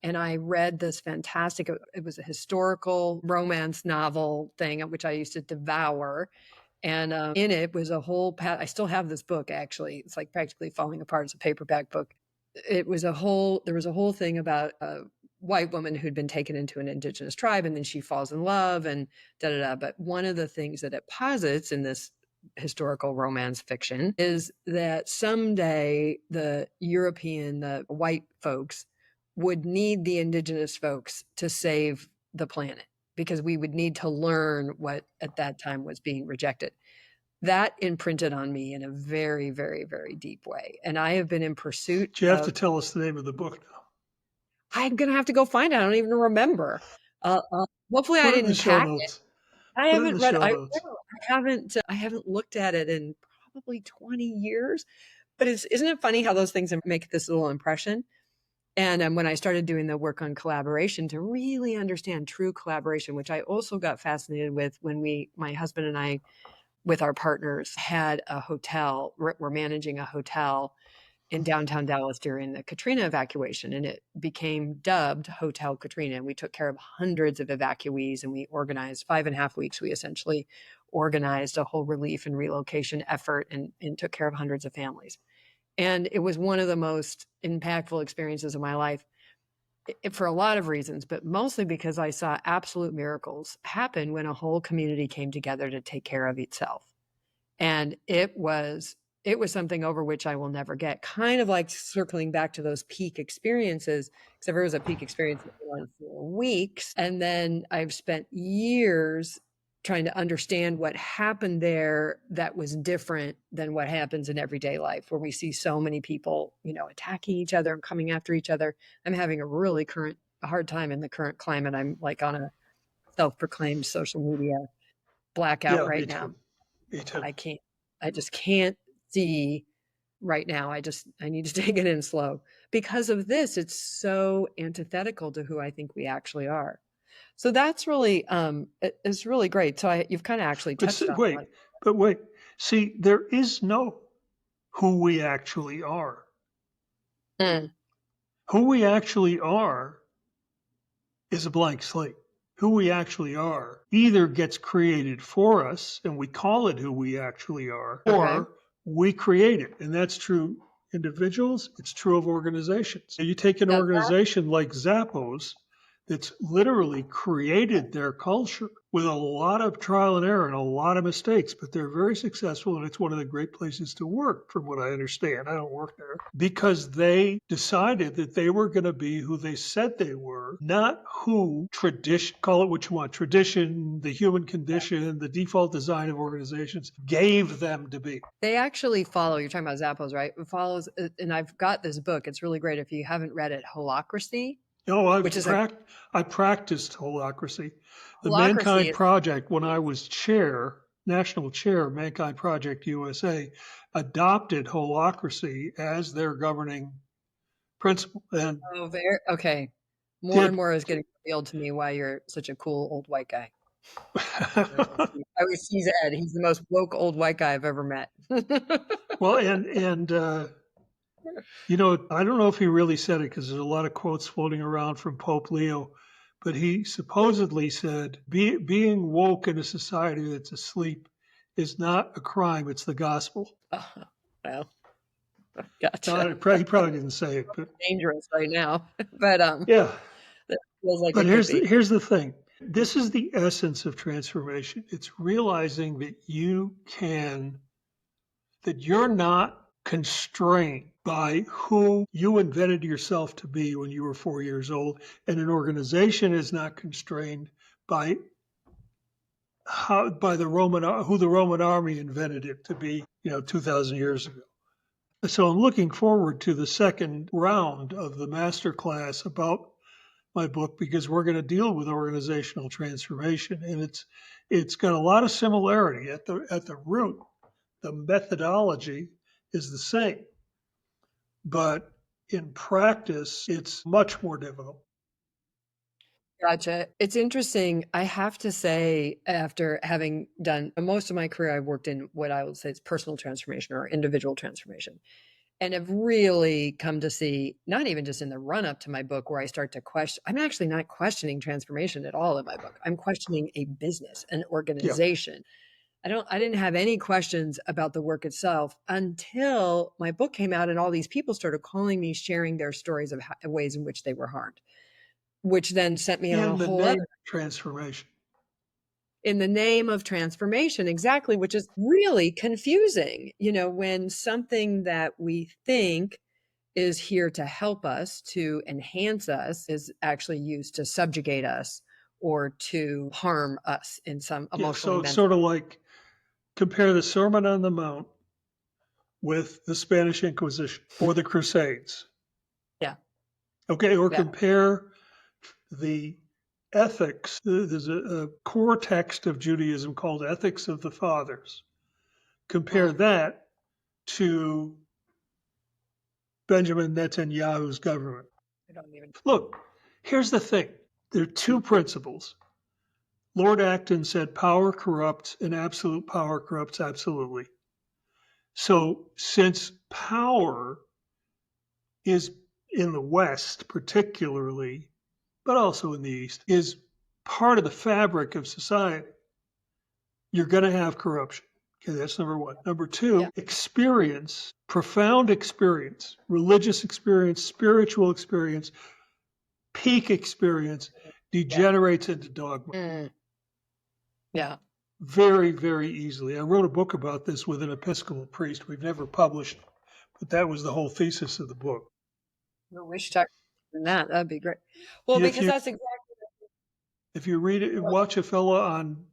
And I read this fantastic, it was a historical romance novel thing, which I used to devour. And in it was a whole, I still have this book, actually. It's like practically falling apart. It's a paperback book. There was a whole thing about a white woman who'd been taken into an indigenous tribe, and then she falls in love and da-da-da. But one of the things that it posits in this historical romance fiction is that someday the white folks would need the indigenous folks to save the planet, because we would need to learn what at that time was being rejected. That imprinted on me in a very, very, very deep way. And I have been in pursuit. You have to tell us the name of the book now. I'm going to have to go find it. I don't even remember. Hopefully I didn't pack it. I haven't read it. I haven't looked at it in probably 20 years. But isn't it funny how those things make this little impression? And when I started doing the work on collaboration to really understand true collaboration, which I also got fascinated with when my husband and I, with our partners, had a hotel. We're managing a hotel in downtown Dallas during the Katrina evacuation, and it became dubbed Hotel Katrina. And we took care of hundreds of evacuees, and we organized 5.5 weeks. We essentially organized a whole relief and relocation effort and took care of hundreds of families. And it was one of the most impactful experiences of my life for a lot of reasons, but mostly because I saw absolute miracles happen when a whole community came together to take care of itself. And it was something over which I will never get. Kind of like circling back to those peak experiences, except it was a peak experience for 4 weeks. And then I've spent years trying to understand what happened there that was different than what happens in everyday life, where we see so many people, attacking each other and coming after each other. I'm having a hard time in the current climate. I'm like on a self-proclaimed social media blackout right now. Me too. I just can't see right now. I need to take it in slow because of this. It's so antithetical to who I think we actually are. So that's really, it's really great. So you've kind of actually touched on it. But wait, see, there is no who we actually are. Who we actually are is a blank slate. Who we actually are either gets created for us and we call it who we actually are, or we create it. And that's true individuals. It's true of organizations. So you take an organization like Zappos that's literally created their culture with a lot of trial and error and a lot of mistakes, but they're very successful, and it's one of the great places to work, from what I understand. I don't work there. Because they decided that they were going to be who they said they were, not who tradition, call it what you want, tradition, the human condition, the default design of organizations gave them to be. They actually follow, you're talking about Zappos, right? It follows, and I've got this book. It's really great if you haven't read it, Holacracy. Oh, which is I practiced holacracy. The Holacracy Mankind is- Project, when I was national chair of Mankind Project USA, adopted holacracy as their governing principle. And okay. More and more is getting revealed to me why you're such a cool old white guy. I always tease Ed. He's the most woke old white guy I've ever met. Well, and I don't know if he really said it, because there's a lot of quotes floating around from Pope Leo, but he supposedly said, being woke in a society that's asleep is not a crime, it's the gospel. Well, gotcha. He probably didn't say it, but dangerous right now. But yeah. That feels like but here's the thing. This is the essence of transformation. It's realizing that you're not constrained by who you invented yourself to be when you were 4 years old, and an organization is not constrained by who the Roman army invented it to be, 2,000 years ago. So I'm looking forward to the second round of the master class about my book, because we're going to deal with organizational transformation, and it's got a lot of similarity at the root. The methodology is the same, but in practice, it's much more difficult. Gotcha. It's interesting. I have to say, after having done most of my career, I've worked in what I would say is personal transformation or individual transformation, and have really come to see, not even just in the run up to my book, where I start to question, I'm actually not questioning transformation at all in my book. I'm questioning a business, an organization. Yeah. I didn't have any questions about the work itself until my book came out and all these people started calling me, sharing their stories of ways in which they were harmed, which then sent me on a whole other transformation. In the name of transformation, exactly, which is really confusing, when something that we think is here to help us, to enhance us, is actually used to subjugate us or to harm us in some emotional. So sort of like, compare the Sermon on the Mount with the Spanish Inquisition or the Crusades. Yeah. Okay, or compare the ethics. There's a core text of Judaism called Ethics of the Fathers. Compare that to Benjamin Netanyahu's government. Look, here's the thing. There are two principles. Lord Acton said power corrupts, and absolute power corrupts absolutely. So since power is in the West particularly, but also in the East, is part of the fabric of society, you're going to have corruption. Okay, that's number one. Number two, experience, profound experience, religious experience, spiritual experience, peak experience degenerates into dogma. Yeah. Very, very easily. I wrote a book about this with an Episcopal priest. We've never published, but that was the whole thesis of the book. We should talk about that. That'd be great. Well, because that's exactly. If you read it, watch a fella on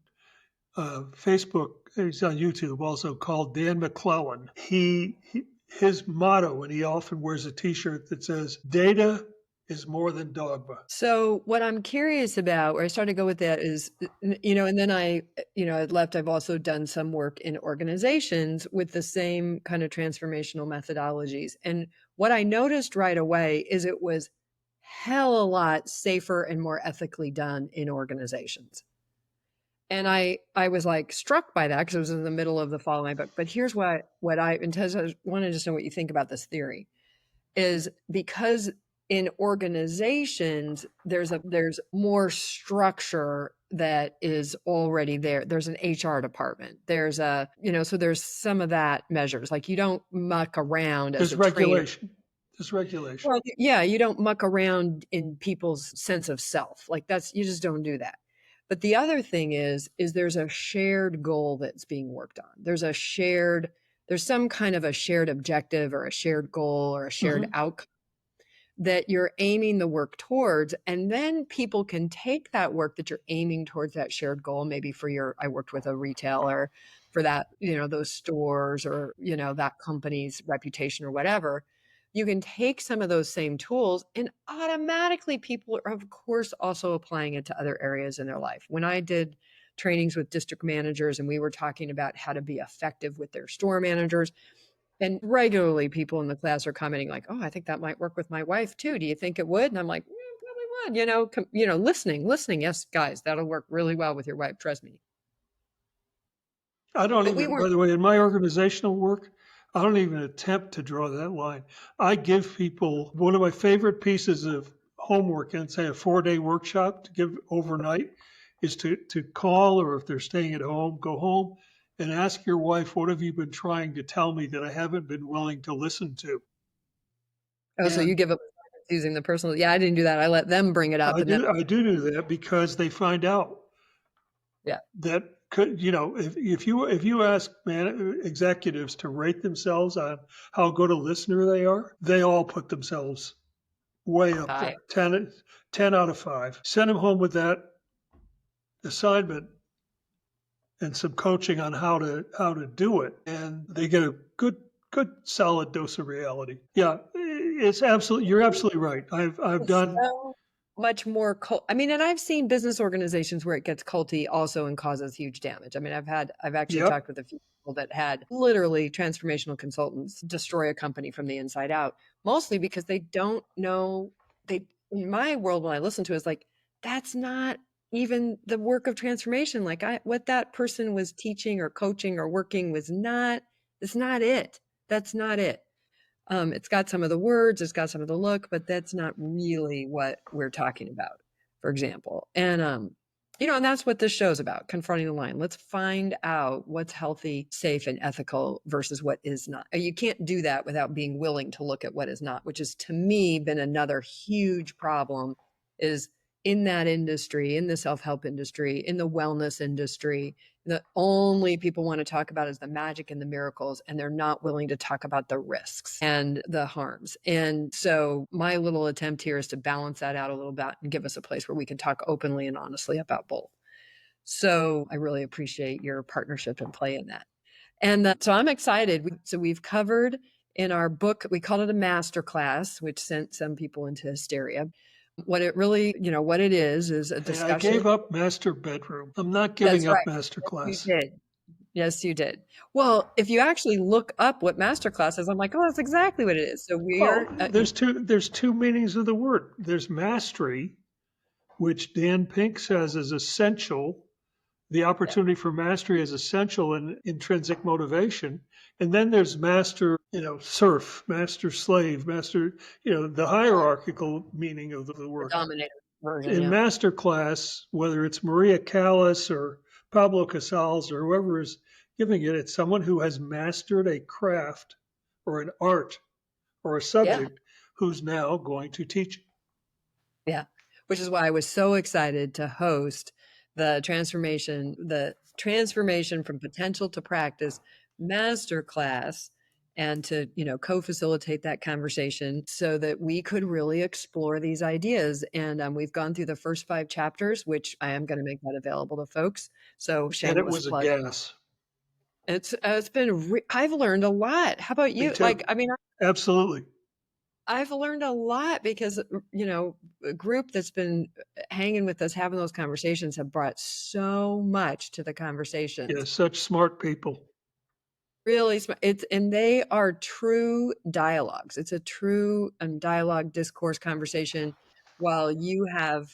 Facebook, he's on YouTube also, called Dan McClellan. His motto, and he often wears a T-shirt that says, "Data is more than dogma." So what I'm curious about, where I started to go with that is, and then I left, I've also done some work in organizations with the same kind of transformational methodologies. And what I noticed right away is it was hell a lot safer and more ethically done in organizations. And I was like struck by that because it was in the middle of the fall of my book. But here's and Tess, I want to just know what you think about this theory, is because in organizations, there's more structure that is already there. There's an HR department. There's so there's some of that measures. Like you don't muck around as There's regulation. Just regulation. Well, yeah, you don't muck around in people's sense of self. Like you just don't do that. But the other thing is there's a shared goal that's being worked on. There's some kind of a shared objective or a shared goal or a shared Mhm. outcome that you're aiming the work towards. And then people can take that work that you're aiming towards that shared goal, maybe I worked with a retailer for that, those stores or, that company's reputation or whatever. You can take some of those same tools and automatically people are, of course, also applying it to other areas in their life. When I did trainings with district managers and we were talking about how to be effective with their store managers, and regularly people in the class are commenting like, "Oh, I think that might work with my wife too. Do you think it would?" And I'm like, Probably would, listening. Yes, guys, that'll work really well with your wife. Trust me." I don't But we even, by weren't. the way, in my organizational work, I don't even attempt to draw that line. I give people one of my favorite pieces of homework in, say, a 4-day workshop to give overnight is to call, or if they're staying at home, go home and ask your wife, what have you been trying to tell me that I haven't been willing to listen to? Oh, so you And give up using the personal. Yeah, I didn't do that. I let them bring it up, I and then do that because they find out yeah, that could, if you ask executives to rate themselves on how good a listener they are, they all put themselves way up I there. 10 out of 5. Send them home with that assignment and some coaching on how to do it, and they get a good solid dose of reality. Yeah, it's absolutely, you're absolutely right. I've it's done. so much more I mean, and I've seen business organizations where it gets culty also and causes huge damage. I mean, I've actually Yep. talked with a few people that had literally transformational consultants destroy a company from the inside out, mostly because they don't know in my world when I listen to it, it's like that's not even the work of transformation. Like what that person was teaching or coaching or working was not, it's not it. That's not it. It's got some of the words, it's got some of the look, but that's not really what we're talking about, for example. And that's what this show's about, confronting the line. Let's find out what's healthy, safe, and ethical versus what is not. You can't do that without being willing to look at what is not, which has to me been another huge problem is in that industry, in the self-help industry, in the wellness industry, the only people want to talk about is the magic and the miracles, and they're not willing to talk about the risks and the harms. And so my little attempt here is to balance that out a little bit and give us a place where we can talk openly and honestly about both. So I really appreciate your partnership and play in that. And so I'm excited. So we've covered in our book, we called it a master class, which sent some people into hysteria. What it really, what it is a Hey, I discussion. gave up master bedroom. I'm not That's giving up right. master You class. did. Yes, you did. Well, if you actually look up what masterclass is, I'm like, oh, that's exactly what it is. So we Well, are, there's two meanings of the word. There's mastery, which Dan Pink says is essential. The yeah, opportunity for mastery is essential in intrinsic motivation. And then there's master, serf, master slave, master, the hierarchical meaning of the the word. dominator version. In Yeah. master class, whether it's Maria Callas or Pablo Casals or whoever is giving it, it's someone who has mastered a craft or an art or a Yeah. subject who's now going to teach. Yeah. Which is why I was so excited to host the transformation from potential to practice masterclass and to, co-facilitate that conversation so that we could really explore these ideas. And we've gone through the first 5 chapters, which I am going to make that available to folks. So And it shameless was a plug. gas. It's been I've learned a lot. How about Me you? Like, too. I mean, Absolutely. I've learned a lot because, a group that's been hanging with us, having those conversations have brought so much to the Yeah, conversations. such smart people. Really smart. And they are true dialogues. It's a true dialogue, discourse, conversation. While you have,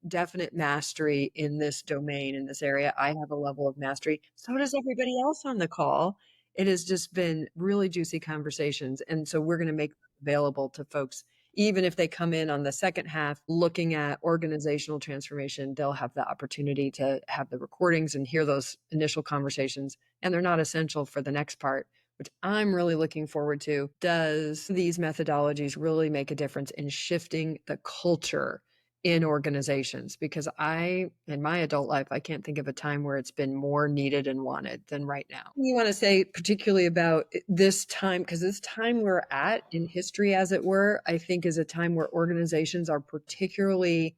definite mastery in this domain, in this area, I have a level of mastery. So does everybody else on the call. It has just been really juicy conversations. And so we're going to make them available to folks. Even if they come in on the second half looking at organizational transformation, they'll have the opportunity to have the recordings and hear those initial conversations, and they're not essential for the next part, which I'm really looking forward to. Does these methodologies really make a difference in shifting the culture in organizations? Because in my adult life, I can't think of a time where it's been more needed and wanted than right now. You want to say particularly about this time, because this time we're at in history, as it were, I think is a time where organizations are particularly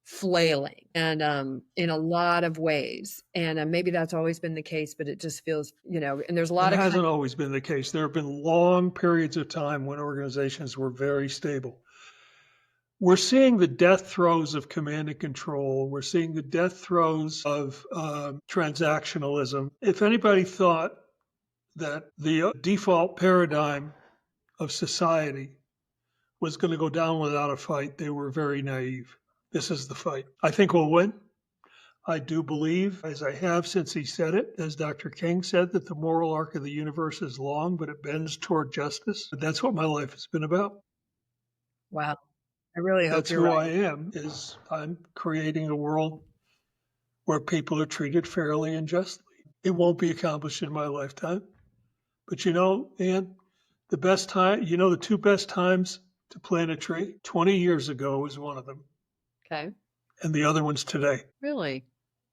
flailing and in a lot of ways. And maybe that's always been the case, but it just feels, and there's a lot It of hasn't always been the case. There have been long periods of time when organizations were very stable. We're seeing the death throes of command and control. We're seeing the death throes of transactionalism. If anybody thought that the default paradigm of society was going to go down without a fight, they were very naive. This is the fight. I think we'll win. I do believe, as I have since he said it, as Dr. King said, that the moral arc of the universe is long, but it bends toward justice. That's what my life has been about. Wow. I really hope That's you're who right. I am, is I'm creating a world where people are treated fairly and justly. It won't be accomplished in my lifetime. But Ann, the best time, the two best times to plant a tree, 20 years ago was one of them. Okay. And the other one's today. Really?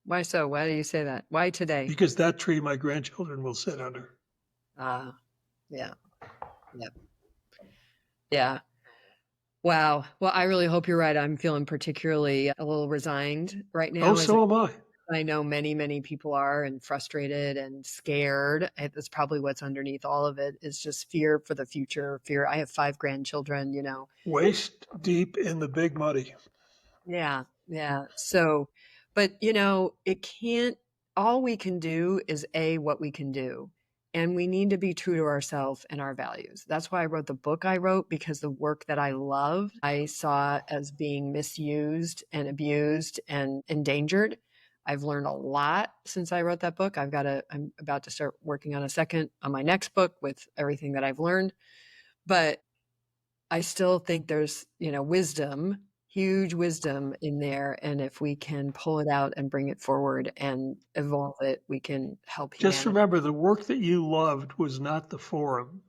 Why so? Why do you say that? Why today? Because that tree my grandchildren will sit under. Ah, yeah. Yep. Yeah. Wow. Well, I really hope you're right. I'm feeling particularly a little resigned right now. Oh, so am I. I know many, many people are, and frustrated and scared. That's probably what's underneath all of it, is just fear for the future. Fear. I have 5 grandchildren, Waist deep in the big muddy. Yeah. Yeah. So, but all we can do is what we can do. And we need to be true to ourselves and our values. That's why I wrote the book I wrote, because the work that I loved, I saw as being misused and abused and endangered. I've learned a lot since I wrote that book. I'm about to start working on my next book with everything that I've learned. But I still think there's, wisdom, huge wisdom in there. And if we can pull it out and bring it forward and evolve it, we can help humanity. Just remember, the work that you loved was not the forum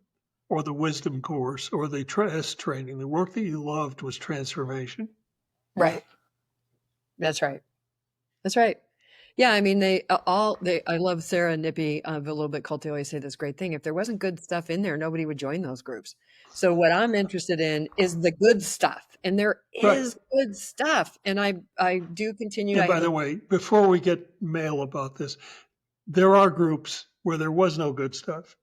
or the wisdom course or the S training. The work that you loved was transformation. Right. That's right. That's right. Yeah, I mean, I love Sarah and Nippy of A Little Bit Cult. They always say this great thing: if there wasn't good stuff in there, nobody would join those groups. So what I'm interested in is the good stuff, and there is good stuff. And I do continue. And by the way, before we get mail about this, there are groups where there was no good stuff.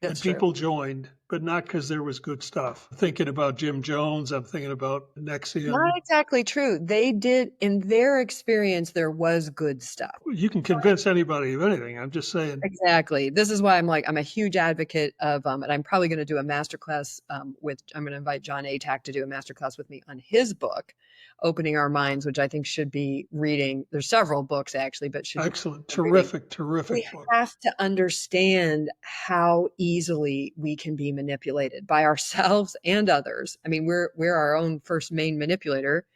That's and people joined, but not because there was good stuff. I'm thinking about Jim Jones. I'm thinking about Nexium. Not exactly true. They did, in their experience, there was good stuff. You can convince anybody of anything. I'm just saying. Exactly. This is why I'm a huge advocate of, and I'm probably going to do a masterclass I'm going to invite John Atack to do a masterclass with me on his book, Opening Our Minds, which I think should be reading. There's several books actually, but should excellent, terrific book. We have to understand how easily we can be manipulated by ourselves and others. I mean, we're our own first main manipulator,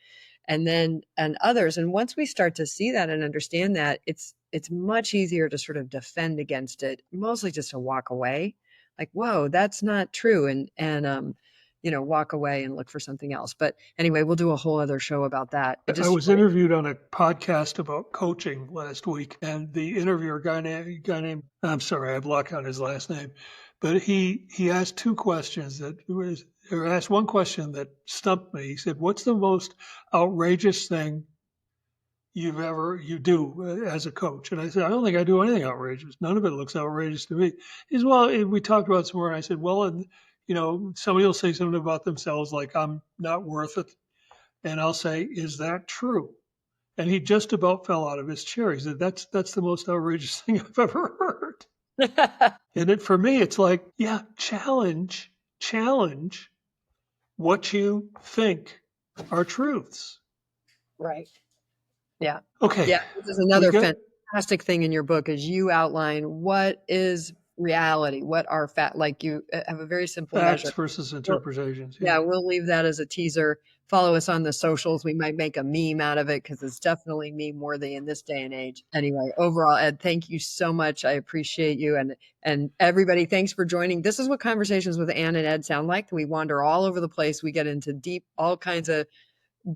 and others. And once we start to see that and understand that, it's much easier to sort of defend against it, mostly just to walk away, like, whoa, that's not true, and walk away and look for something else. But anyway, we'll do a whole other show about that. I was interviewed on a podcast about coaching last week, and the interviewer, guy named, I'm sorry, I blocked out his last name, but he asked 2 questions or asked one question that stumped me. He said, "What's the most outrageous thing you do as a coach?" And I said, "I don't think I do anything outrageous. None of it looks outrageous to me." He said, "Well, we talked about somewhere." And I said, "Well, and somebody will say something about themselves like, I'm not worth it. And I'll say, is that true?" And he just about fell out of his chair. He said, that's the most outrageous thing I've ever heard. And for me, it's like, yeah, challenge what you think are truths. Right. Yeah. Okay. Yeah. This is another fantastic thing in your book, is you outline what is reality? What are like you have a very simple measure. Facts versus Well, interpretations. yeah, we'll leave that as a teaser. Follow us on the socials. We might make a meme out of it because it's definitely meme worthy in this day and age. Anyway, overall, Ed, thank you so much. I appreciate you, and everybody, thanks for joining. This is what conversations with Ann and Ed sound like. We wander all over the place. We get into all kinds of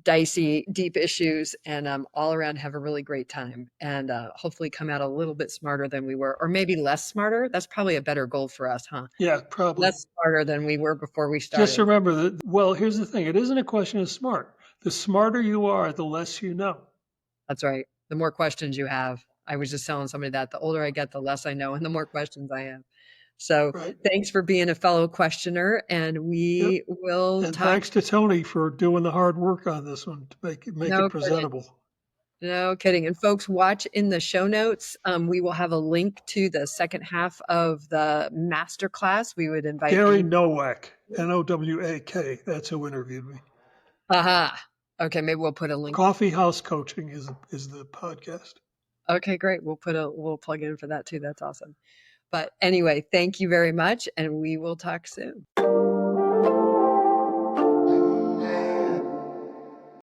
dicey, deep issues, and all around have a really great time, and hopefully come out a little bit smarter than we were, or maybe less smarter. That's probably a better goal for us, huh? Yeah, probably. Less smarter than we were before we started. Just remember that, well, here's the thing. It isn't a question of smart. The smarter you are, the less you know. That's right. The more questions you have. I was just telling somebody that the older I get, the less I know and the more questions I have. So Right. Thanks for being a fellow questioner, and we will And talk. thanks to Tony for doing the hard work on this one to make it presentable. No kidding. And folks, watch in the show notes. We will have a link to the second half of the masterclass. We would invite Gary Nowak, Nowak. That's who interviewed me. Aha. Okay, maybe we'll put a link. Coffee House Coaching is the podcast. Okay, great. We'll plug in for that too. That's awesome. But anyway, thank you very much, and we will talk soon.